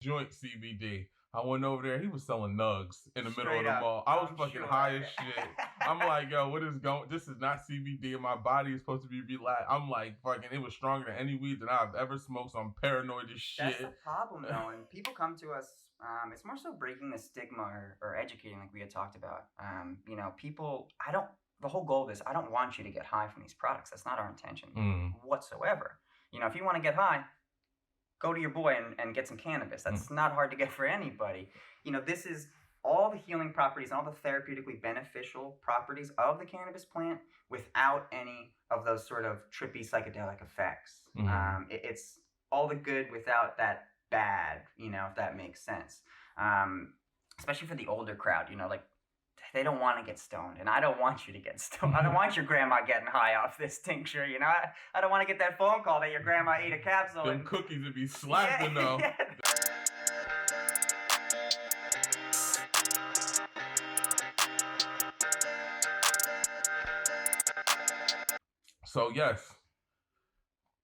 Joint CBD. I went over there. He was selling nugs in the middle of Straight the up, mall. I was I'm fucking sure. high as shit. I'm like, yo, what is going? This is not CBD, and my body is supposed to be relaxed. I'm like, fucking, it was stronger than any weed that I've ever smoked. So I'm paranoid as shit. That's the problem, though. And people come to us. It's more so breaking the stigma or educating, like we had talked about. You know, people. I don't. The whole goal of this, I don't want you to get high from these products. That's not our intention whatsoever. You know, if you want to get high, go to your boy and get some cannabis. That's not hard to get for anybody. You know, this is all the healing properties and all the therapeutically beneficial properties of the cannabis plant without any of those sort of trippy psychedelic effects. It's all the good without that bad, you know, if that makes sense. Especially for the older crowd, you know, like they don't want to get stoned, and I don't want you to get stoned. I don't want your grandma getting high off this tincture, you know. I don't want to get that phone call that your grandma ate a capsule. Them cookies would be slapping though. Yeah. So yes,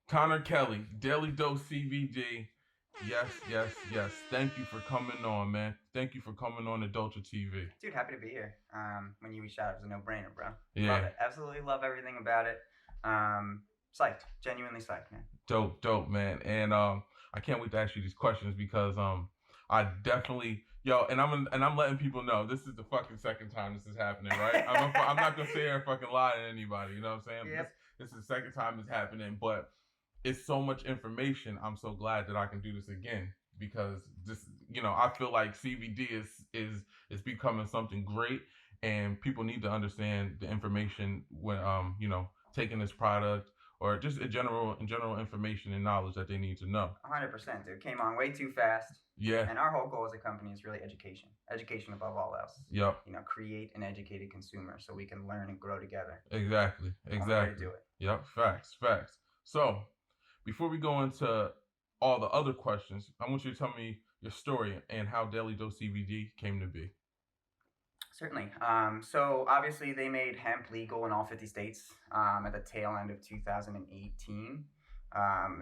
Connor Kelly, Daily Dose CBD. Yes. Thank you for coming on, man. Thank you for coming on to DultureTV. Dude, happy to be here. When you reached out, it was a no-brainer, bro. Yeah. Love it. Absolutely love everything about it. Psyched. Genuinely psyched, man. Dope, man. And I can't wait to ask you these questions because I definitely and I'm letting people know this is the fucking second time this is happening, right? I'm not gonna sit here and fucking lie to anybody, you know what I'm saying? Yep. This is the second time it's happening, but it's so much information. I'm so glad that I can do this again because this, you know, I feel like CBD is becoming something great, and people need to understand the information when you know, taking this product or just general information and knowledge that they need to know. 100%, dude. Came on way too fast. Yeah. And our whole goal as a company is really education. Education above all else. Yep. You know, create an educated consumer so we can learn and grow together. Exactly. One way to do it. Yep. Facts. So, before we go into all the other questions, I want you to tell me your story and how Daily Dose CBD came to be. Certainly. So obviously they made hemp legal in all 50 states at the tail end of 2018.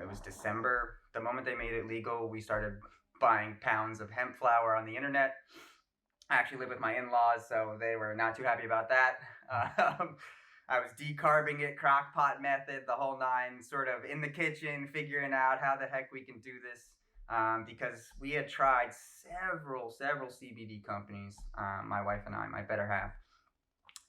It was December. The moment they made it legal, we started buying pounds of hemp flower on the internet. I actually live with my in-laws, so they were not too happy about that. I was decarbing it, crock pot method, the whole nine, sort of in the kitchen, figuring out how the heck we can do this. Because we had tried several CBD companies, my wife and I, my better half,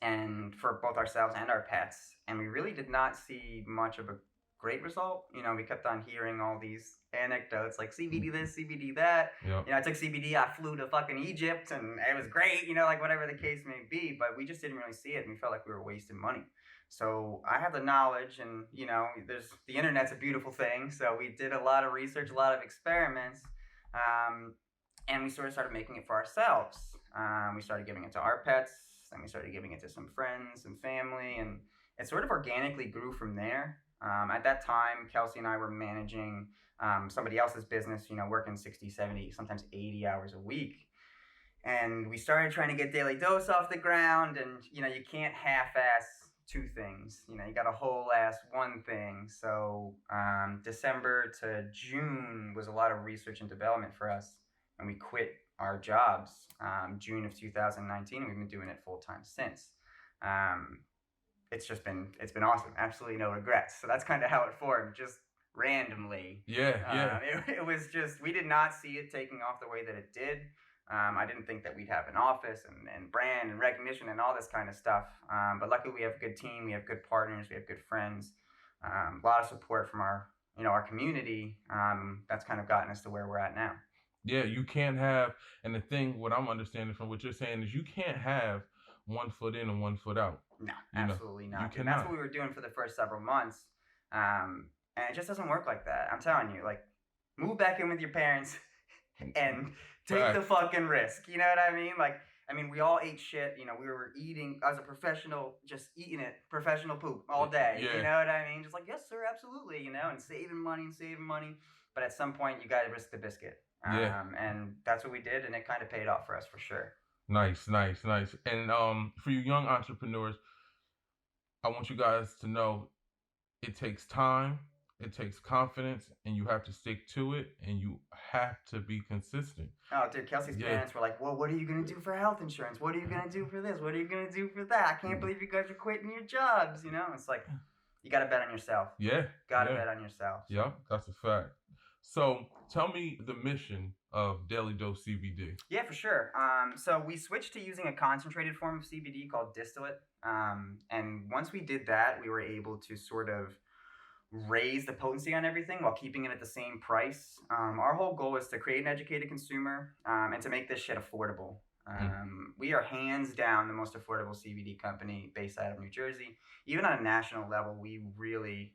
and for both ourselves and our pets, and we really did not see much of a great result. You know, we kept on hearing all these anecdotes like CBD this, CBD that. Yep. You know, I took CBD, I flew to fucking Egypt, and it was great, you know, like whatever the case may be, but we just didn't really see it, and we felt like we were wasting money. So I have the knowledge, and, you know, the internet's a beautiful thing, so we did a lot of research, a lot of experiments, and we sort of started making it for ourselves. We started giving it to our pets, then we started giving it to some friends and family, and it sort of organically grew from there. At that time, Kelsey and I were managing somebody else's business, you know, working 60, 70, sometimes 80 hours a week. And we started trying to get Daily Dose off the ground, and, you know, you can't half-ass two things. You know, you got a whole ass one thing. So December to June was a lot of research and development for us, and we quit our jobs June of 2019, and we've been doing it full-time since. It's been awesome. Absolutely no regrets. So that's kind of how it formed, just randomly. Yeah. It was just, we did not see it taking off the way that it did. I didn't think that we'd have an office and brand and recognition and all this kind of stuff. But luckily we have a good team, we have good partners, we have good friends, a lot of support from our community. That's kind of gotten us to where we're at now. Yeah, you can't have, and the thing, what I'm understanding from what you're saying is you can't have 1 foot in and 1 foot out. No, absolutely not. And that's what we were doing for the first several months. And it just doesn't work like that. I'm telling you, like, move back in with your parents and take the fucking risk. You know what I mean? Like, we all ate shit. You know, we were eating as a professional, just eating it, professional poop all day. Yeah. You know what I mean? Just like, yes, sir, absolutely. You know, and saving money. But at some point, you got to risk the biscuit. And that's what we did, and it kind of paid off for us for sure. Nice. And for you young entrepreneurs, I want you guys to know it takes time, it takes confidence, and you have to stick to it, and you have to be consistent. Oh, dude, Kelsey's parents were like, well, what are you going to do for health insurance? What are you going to do for this? What are you going to do for that? I can't believe you guys are quitting your jobs, you know? It's like, you got to bet on yourself. Yeah. Got to bet on yourself. So. Yeah, that's a fact. So tell me the mission of Daily Dose CBD. Yeah, for sure. So we switched to using a concentrated form of CBD called distillate. And once we did that, we were able to sort of raise the potency on everything while keeping it at the same price. Our whole goal is to create an educated consumer and to make this shit affordable. We are hands down the most affordable CBD company based out of New Jersey. Even on a national level, we really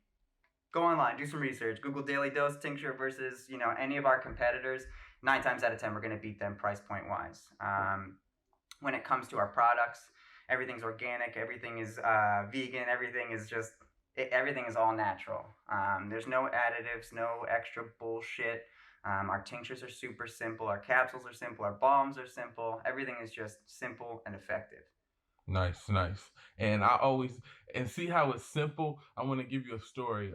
go online, do some research, Google Daily Dose tincture versus any of our competitors. 9 times out of 10, we're going to beat them price point wise. When it comes to our products, everything's organic, everything is vegan, everything is all natural. There's no additives, no extra bullshit. Our tinctures are super simple. Our capsules are simple. Our balms are simple. Everything is just simple and effective. Nice. And and see how it's simple. I want to give you a story.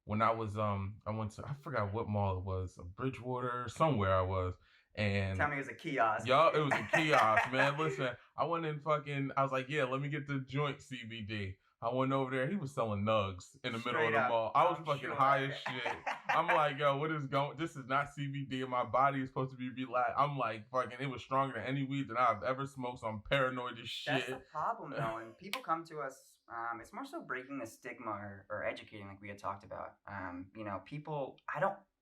When I was I went to, I forgot what mall it was, Bridgewater, somewhere I was. And tell me it was a kiosk. Yo, it was a kiosk, man. Listen, I went in I was like, yeah, let me get the joint CBD. I went over there. He was selling nugs in the middle of the mall. I was fucking high as shit. I'm like, yo, what is going? This is not CBD, and my body is supposed to be relaxed. I'm like, fucking, it was stronger than any weed that I've ever smoked. So I'm paranoid as shit. That's the problem, though. And people come to us. It's more so breaking the stigma or educating, like we had talked about. People.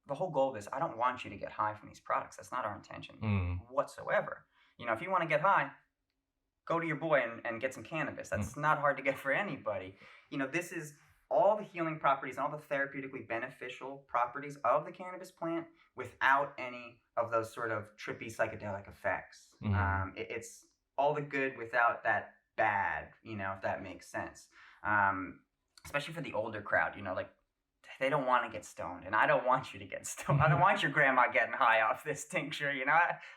The whole goal of this, I don't want you to get high from these products. That's not our intention whatsoever. If you want to get high, go to your boy and get some cannabis. That's not hard to get for anybody. This is all the healing properties and all the therapeutically beneficial properties of the cannabis plant without any of those sort of trippy psychedelic effects. It's all the good without that bad, if that makes sense. Especially for the older crowd, they don't want to get stoned, and I don't want you to get stoned. I don't want your grandma getting high off this tincture,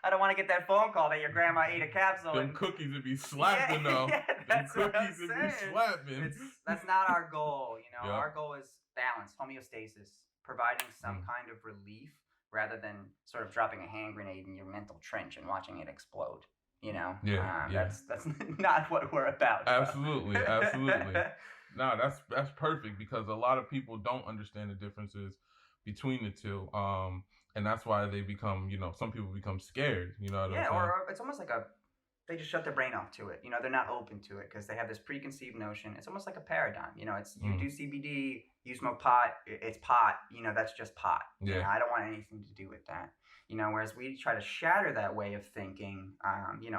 I don't want to get that phone call that your grandma ate a capsule. Them cookies would be slapping, though. Yeah, that's Them what I'm cookies would be saying. slapping. That's not our goal, Yeah. Our goal is balance, homeostasis, providing some kind of relief rather than sort of dropping a hand grenade in your mental trench and watching it explode. That's not what we're about. Absolutely. No, that's perfect, because a lot of people don't understand the differences between the two, and that's why they become, some people become scared. Or it's almost like they just shut their brain off to it. They're not open to it because they have this preconceived notion. It's almost like a paradigm. It's you do CBD, you smoke pot, it's pot. That's just pot. Yeah. I don't want anything to do with that. Whereas we try to shatter that way of thinking.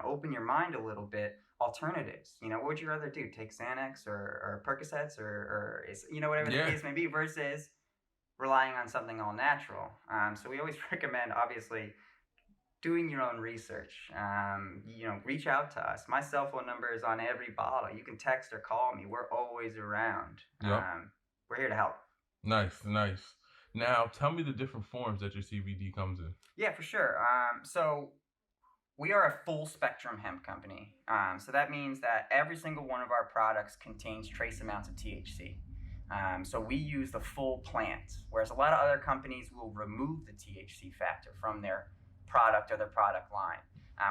Open your mind a little bit. Alternatives. What would you rather do? Take Xanax or Percocets or whatever the case may be, versus relying on something all natural. So we always recommend, obviously, doing your own research. Reach out to us. My cell phone number is on every bottle. You can text or call me. We're always around. Yep. We're here to help. Nice. Now, tell me the different forms that your CBD comes in. Yeah, for sure. So we are a full spectrum hemp company. So that means that every single one of our products contains trace amounts of THC. So we use the full plant, whereas a lot of other companies will remove the THC factor from their product or their product line.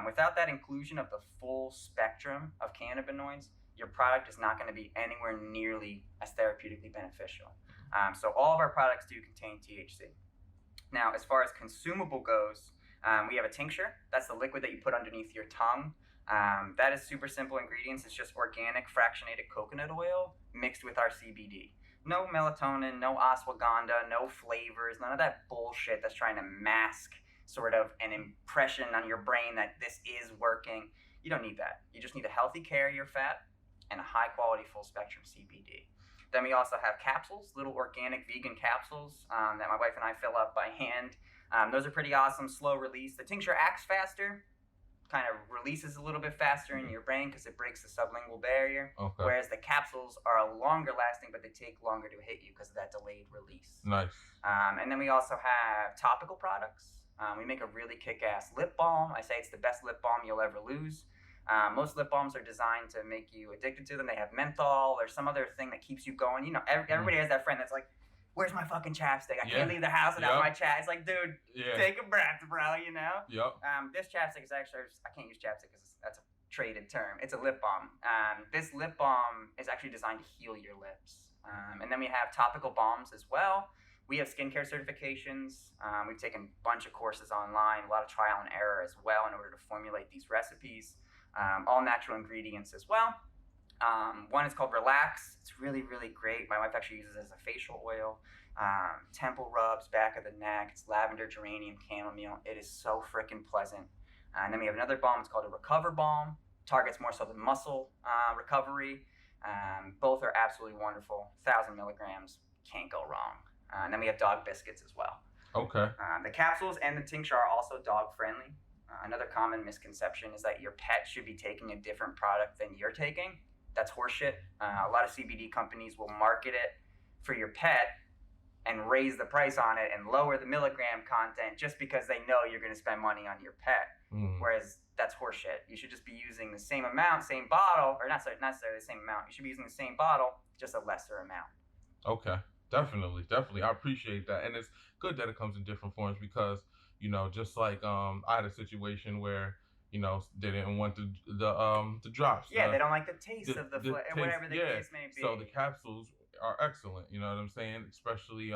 Without that inclusion of the full spectrum of cannabinoids, your product is not going to be anywhere nearly as therapeutically beneficial. So all of our products do contain THC. Now, as far as consumable goes, we have a tincture. That's the liquid that you put underneath your tongue. That is super simple ingredients. It's just organic fractionated coconut oil mixed with our CBD. No melatonin, no ashwagandha, no flavors, none of that bullshit that's trying to mask sort of an impression on your brain that this is working. You don't need that. You just need a healthy carrier fat and a high quality full spectrum CBD. Then we also have capsules, little organic vegan capsules that my wife and I fill up by hand. Those are pretty awesome, slow release. The tincture acts faster, kind of releases a little bit faster in your brain because it breaks the sublingual barrier. Okay. Whereas the capsules are longer lasting, but they take longer to hit you because of that delayed release. Nice. And then we also have topical products. We make a really kick-ass lip balm. I say it's the best lip balm you'll ever lose. Most lip balms are designed to make you addicted to them. They have menthol or some other thing that keeps you going. Everybody has that friend that's like, where's my fucking chapstick? I Yeah. can't leave the house without Yep. my chapstick. It's like, dude, Yeah. take a breath, bro, you know? Yep. This chapstick is actually, I can't use chapstick because that's a traded term. It's a lip balm. This lip balm is actually designed to heal your lips. And then we have topical balms as well. We have skincare certifications. We've taken a bunch of courses online, a lot of trial and error as well in order to formulate these recipes. All natural ingredients as well. One is called Relax. It's really, really great. My wife actually uses it as a facial oil. Temple rubs, back of the neck. It's lavender, geranium, chamomile. It is so freaking pleasant. And then we have another balm. It's called a Recover Balm. Targets more so the muscle recovery. Both are absolutely wonderful. 1,000 milligrams. Can't go wrong. And then we have dog biscuits as well. Okay. The capsules and the tincture are also dog friendly. Another common misconception is that your pet should be taking a different product than you're taking. That's horseshit. A lot of CBD companies will market it for your pet and raise the price on it and lower the milligram content just because they know you're going to spend money on your pet. Whereas that's horseshit. You should just be using the same amount, same bottle, or not necessarily the same amount. You should be using the same bottle, just a lesser amount. Okay. Definitely. I appreciate that. And it's good that it comes in different forms because, you know, just like I had a situation where, you know, they didn't want the drops. Yeah, they don't like the taste of the flavor, whatever the yeah. case may be. So the capsules are excellent, you know what I'm saying? Especially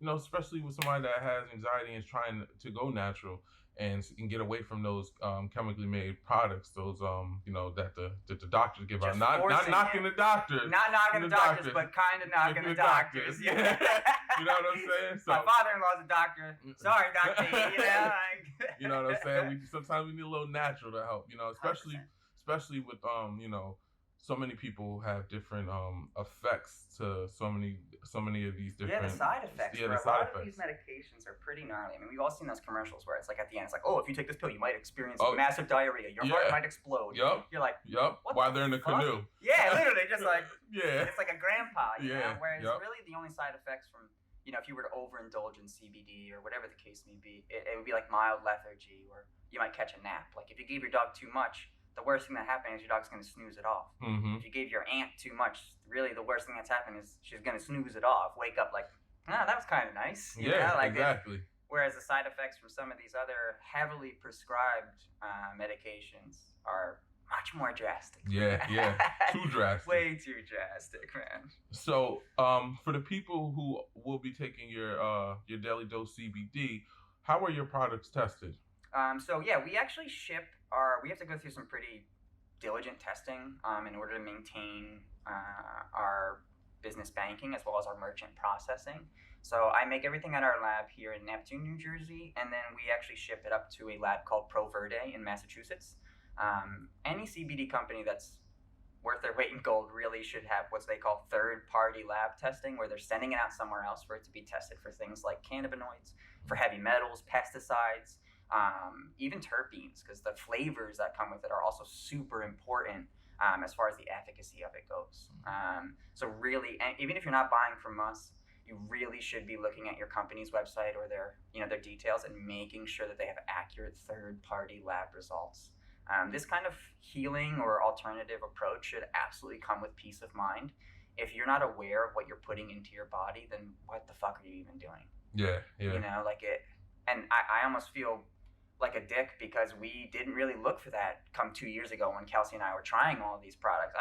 especially with somebody that has anxiety and is trying to go natural and get away from those chemically made products, those that the doctors give out. Just Not forcing knocking it. the doctors. Not knocking the doctors, but kind of knocking the doctors. Yeah. You know what I'm saying? So, my father-in-law's a doctor. Sorry, Dr. E, you know? You know what I'm saying? Sometimes we need a little natural to help, you know, especially with so many people have different effects to so many of these different. Yeah, the side effects. Yeah, a the side lot of effects. these medications are pretty gnarly. I mean, we've all seen those commercials where it's like at the end, it's like, oh, if you take this pill, you might experience massive diarrhea. Your heart might explode. Yep. You're like, what while they're in the fuck? canoe. Yeah, literally, just like, yeah. It's like a grandpa, you know? Whereas Yep. really the only side effects from, you know, if you were to overindulge in CBD or whatever the case may be, it would be like mild lethargy, or you might catch a nap. Like if you gave your dog too much, the worst thing that happened is your dog's going to snooze it off. Mm-hmm. If you gave your aunt too much, really the worst thing that's happened is she's going to snooze it off, wake up like, that was kind of nice. You know? Like exactly. Whereas the side effects from some of these other heavily prescribed medications are much more drastic. Yeah, too drastic. Way too drastic, man. So, for the people who will be taking your Daily Dose CBD, how are your products tested? We actually ship we have to go through some pretty diligent testing in order to maintain our business banking as well as our merchant processing. So I make everything at our lab here in Neptune, New Jersey, and then we actually ship it up to a lab called Pro Verde in Massachusetts. Any CBD company that's worth their weight in gold really should have what they call third-party lab testing, where they're sending it out somewhere else for it to be tested for things like cannabinoids, for heavy metals, pesticides, even terpenes, because the flavors that come with it are also super important as far as the efficacy of it goes. So really, and even if you're not buying from us, you really should be looking at your company's website or their details and making sure that they have accurate third-party lab results. This kind of healing or alternative approach should absolutely come with peace of mind. If you're not aware of what you're putting into your body, then what the fuck are you even doing? Yeah. You know, like it, and I almost feel like a dick because we didn't really look for that come 2 years ago when Kelsey and I were trying all of these products.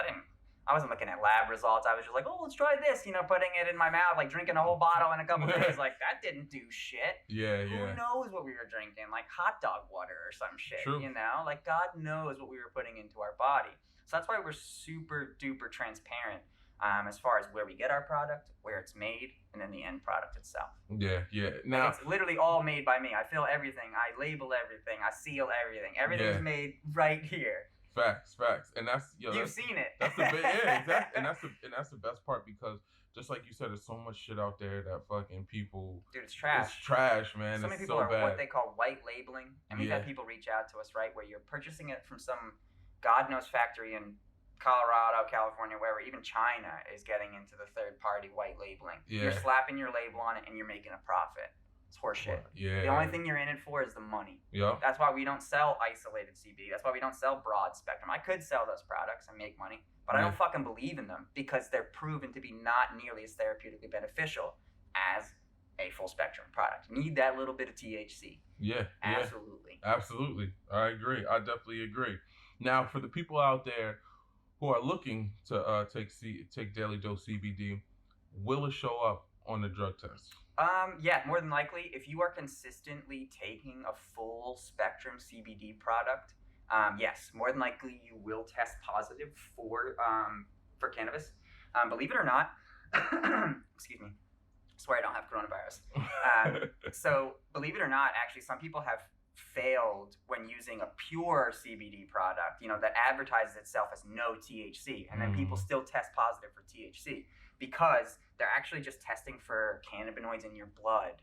I wasn't looking at lab results. I was just like, oh, let's try this, putting it in my mouth, like drinking a whole bottle in a couple days. Like, that didn't do shit. Yeah. Who knows what we were drinking? Like hot dog water or some shit, True. Like God knows what we were putting into our body. So that's why we're super duper transparent as far as where we get our product, where it's made, and then the end product itself. Yeah. Now, it's literally all made by me. I fill everything. I label everything. I seal everything. Everything's made right here. Facts, and that's you've seen it. That's the exactly, and that's the best part because just like you said, there's so much shit out there that fucking people. Dude, it's trash. It's trash, man. So many it's people so are bad. what they call white labeling, and we've had people reach out to us, right, where you're purchasing it from some God knows factory in Colorado, California, wherever, even China is getting into the third-party white labeling. Yeah. You're slapping your label on it, and you're making a profit. It's horseshit. Yeah. The only thing you're in it for is the money. Yeah. That's why we don't sell isolated CBD. That's why we don't sell broad spectrum. I could sell those products and make money, but I don't fucking believe in them because they're proven to be not nearly as therapeutically beneficial as a full spectrum product. You need that little bit of THC. Yeah, absolutely. Absolutely. I agree. I definitely agree. Now, for the people out there who are looking to take Daily Dose CBD, will it show up on the drug test? Yeah, more than likely, if you are consistently taking a full spectrum CBD product, yes, more than likely you will test positive for cannabis. Believe it or not, excuse me, I swear I don't have coronavirus. So believe it or not, actually, some people have failed when using a pure CBD product, that advertises itself as no THC, and then people still test positive for THC because they're actually just testing for cannabinoids in your blood.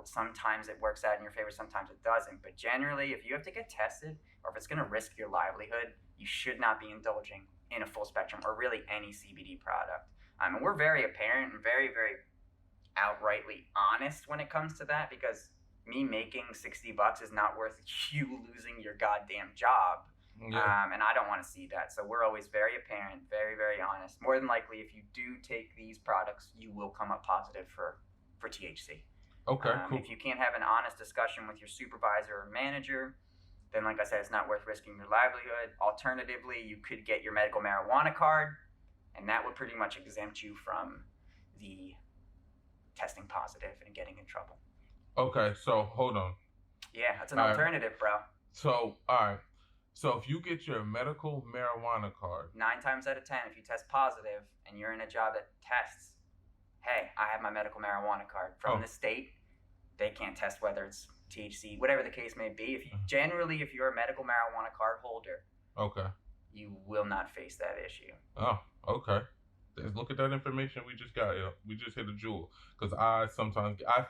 Sometimes it works out in your favor, sometimes it doesn't. But generally, if you have to get tested or if it's going to risk your livelihood, you should not be indulging in a full spectrum or really any CBD product. And we're very apparent and very, very outrightly honest when it comes to that, because me making $60 is not worth you losing your goddamn job. Yeah. And I don't want to see that. So we're always very apparent, very, very honest. More than likely, if you do take these products, you will come up positive for THC. Okay, cool. If you can't have an honest discussion with your supervisor or manager, then like I said, it's not worth risking your livelihood. Alternatively, you could get your medical marijuana card, and that would pretty much exempt you from the testing positive and getting in trouble. Okay, so hold on. Yeah, that's an alternative, bro. So, all right. So if you get your medical marijuana card, 9 times out of 10, if you test positive and you're in a job that tests, hey, I have my medical marijuana card from the state, they can't test whether it's THC, whatever the case may be. If you're a medical marijuana card holder, okay, you will not face that issue. Oh, okay. Look at that information we just got. We just hit a jewel. Because I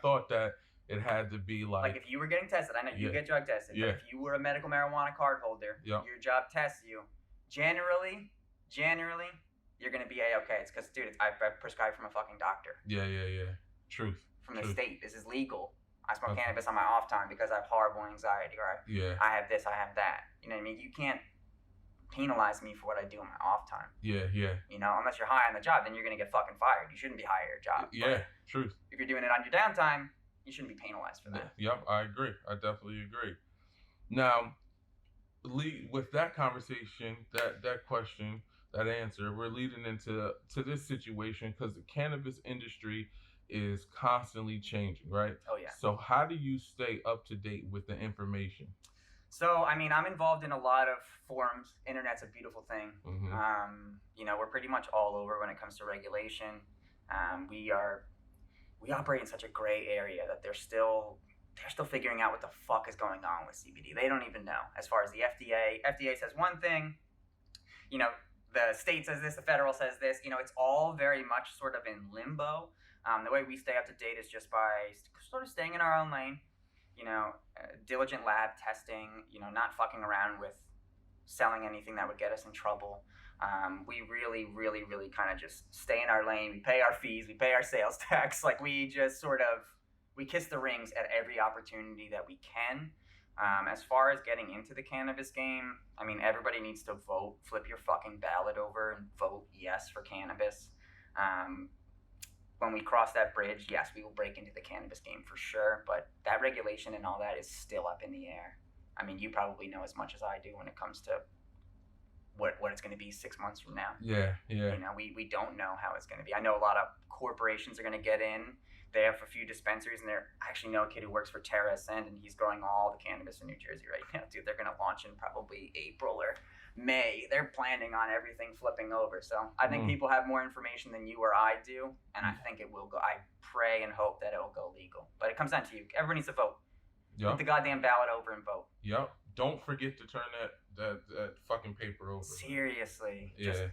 thought that it had to be like if you were getting tested. I know you get drug tested. Yeah. But if you were a medical marijuana card holder, your job tests you. Generally, you're gonna be A-okay. It's because, dude, I prescribed from a fucking doctor. Yeah. Truth. From the state. This is legal. I smoke cannabis on my off time because I have horrible anxiety, or I have this, I have that. You know what I mean? You can't penalize me for what I do on my off time. Yeah. Unless you're high on the job, then you're gonna get fucking fired. You shouldn't be high at your job. Yeah, truth. If you're doing it on your downtime, you shouldn't be penalized for that. Yep, I agree. I definitely agree. Now, with that conversation, that question, that answer, we're leading into this situation because the cannabis industry is constantly changing, right? Oh yeah. So how do you stay up to date with the information? So, I mean, I'm involved in a lot of forums. Internet's a beautiful thing. Mm-hmm. We're pretty much all over when it comes to regulation. We operate in such a gray area that they're still figuring out what the fuck is going on with CBD. They don't even know. As far as the FDA says one thing, the state says this, the federal says this. It's all very much sort of in limbo. The way we stay up to date is just by sort of staying in our own lane. Diligent lab testing, not fucking around with selling anything that would get us in trouble. We really, really, really kind of just stay in our lane. We pay our fees, we pay our sales tax. Like, we just we kiss the rings at every opportunity that we can. As far as getting into the cannabis game, I mean, everybody needs to vote. Flip your fucking ballot over and vote yes for cannabis. When we cross that bridge, yes, we will break into the cannabis game for sure, but that regulation and all that is still up in the air. I mean, you probably know as much as I do when it comes to what it's going to be 6 months from now. Yeah. We don't know how it's going to be. I know a lot of corporations are going to get in. They have a few dispensaries, and I actually know a kid who works for Terra Ascend, and he's growing all the cannabis in New Jersey right now. Dude, they're going to launch in probably April or May. They're planning on everything flipping over. So I think people have more information than you or I do, and I think it will go. I pray and hope that it will go legal. But it comes down to you. Everyone needs to vote. Put the goddamn ballot over and vote. Yep. Don't forget to turn that fucking paper over. Seriously. Yeah. Just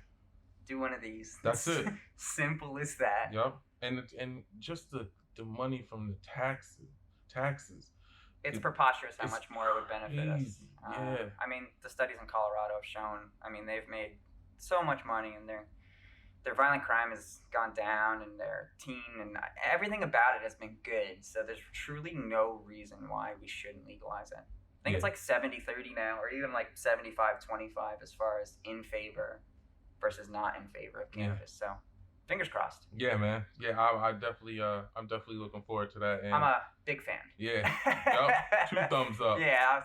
do one of these. That's it. Simple as that. Yep. And just the money from the taxes. It's preposterous how much more it would benefit us. Yeah. I mean, the studies in Colorado have shown. I mean, they've made so much money, and their violent crime has gone down, and their teen and everything about it has been good. So there's truly no reason why we shouldn't legalize it. I think it's like 70-30 now, or even like 75-25 as far as in favor versus not in favor of cannabis. So fingers crossed. Yeah, man. Yeah, I'm definitely looking forward to that. And I'm a big fan. yeah, yep, 2 thumbs up. Yeah,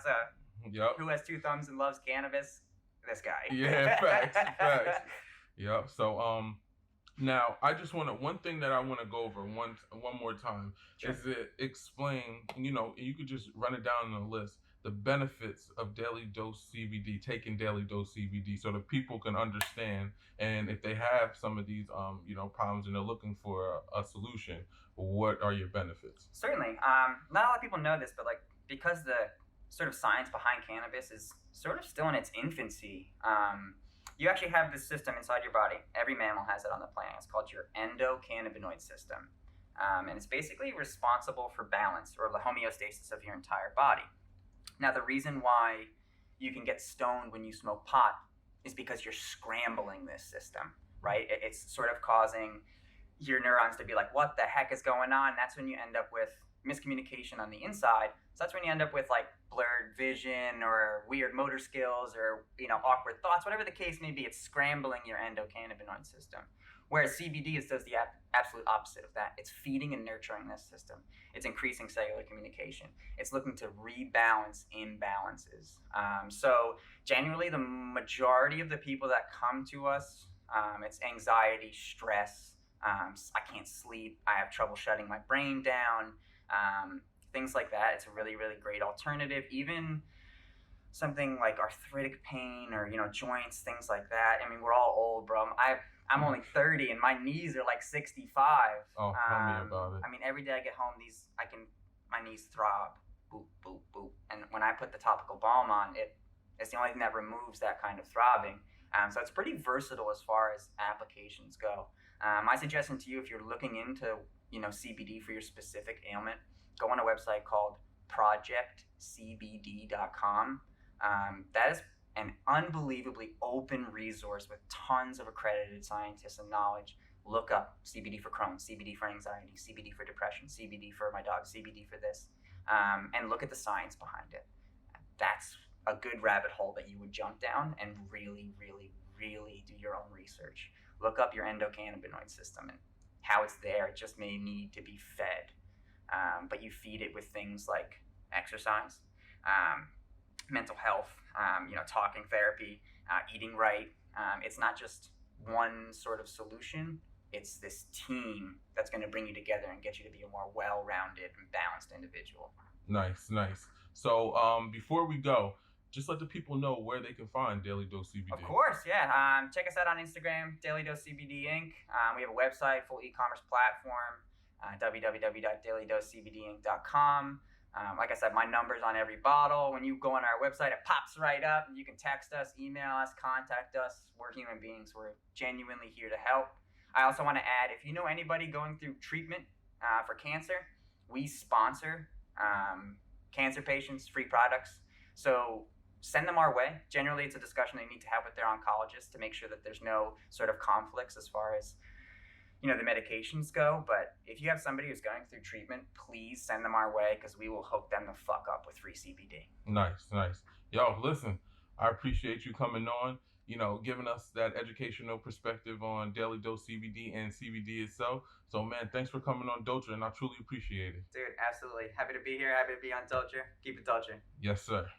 Yep. who has 2 thumbs and loves cannabis? This guy. Yeah, facts. Yep. So now I just want to one thing that I want to go over one more time Sure. is to explain. You could just run it down on the list. The benefits of daily dose CBD, taking daily dose CBD, so that people can understand, and if they have some of these problems and they're looking for a solution, what are your benefits? Certainly. Not a lot of people know this, but like because the sort of science behind cannabis is sort of still in its infancy, you actually have this system inside your body. Every mammal has it on the planet. It's called your endocannabinoid system. And it's basically responsible for balance or the homeostasis of your entire body. Now, the reason why you can get stoned when you smoke pot is because you're scrambling this system, right? It's sort of causing your neurons to be like, what the heck is going on? And that's when you end up with miscommunication on the inside. So that's when you end up with like blurred vision or weird motor skills or awkward thoughts, whatever the case may be. It's scrambling your endocannabinoid system. Whereas CBD does the absolute opposite of that. It's feeding and nurturing this system. It's increasing cellular communication. It's looking to rebalance imbalances. So generally, the majority of the people that come to us, it's anxiety, stress. I can't sleep. I have trouble shutting my brain down. Things like that. It's a really, really great alternative. Even something like arthritic pain or joints, things like that. I mean, we're all old, bro. I'm only 30 and my knees are like 65. Oh, tell me about it. I mean, every day I get home, my knees throb, boop, boop, boop. And when I put the topical balm on, it's the only thing that removes that kind of throbbing. So it's pretty versatile as far as applications go. My suggestion to you, if you're looking into CBD for your specific ailment, go on a website called projectcbd.com. That is an unbelievably open resource with tons of accredited scientists and knowledge. Look up CBD for Crohn's, CBD for anxiety, CBD for depression, CBD for my dog, CBD for this, and look at the science behind it. That's a good rabbit hole that you would jump down and really, really, really do your own research. Look up your endocannabinoid system and how it's there. It just may need to be fed. But you feed it with things like exercise, mental health, talking therapy, eating right. It's not just one sort of solution. It's this team that's going to bring you together and get you to be a more well-rounded and balanced individual. Nice. So before we go, just let the people know where they can find Daily Dose CBD. Of course, yeah. Check us out on Instagram, Daily Dose CBD Inc. We have a website, full e-commerce platform, www.dailydosecbdinc.com. Like I said, my number's on every bottle. When you go on our website, it pops right up. You can text us, email us, contact us. We're human beings. We're genuinely here to help. I also want to add, if you know anybody going through treatment for cancer, we sponsor cancer patients, free products. So send them our way. Generally, it's a discussion they need to have with their oncologist to make sure that there's no sort of conflicts as far as the medications go. But if you have somebody who's going through treatment, please send them our way because we will hook them the fuck up with free CBD. Nice. Yo, listen, I appreciate you coming on, giving us that educational perspective on Daily Dose CBD and CBD itself. So, man, thanks for coming on Dulture, and I truly appreciate it. Dude, absolutely. Happy to be here. Happy to be on Dulture. Keep it Dulture. Yes, sir.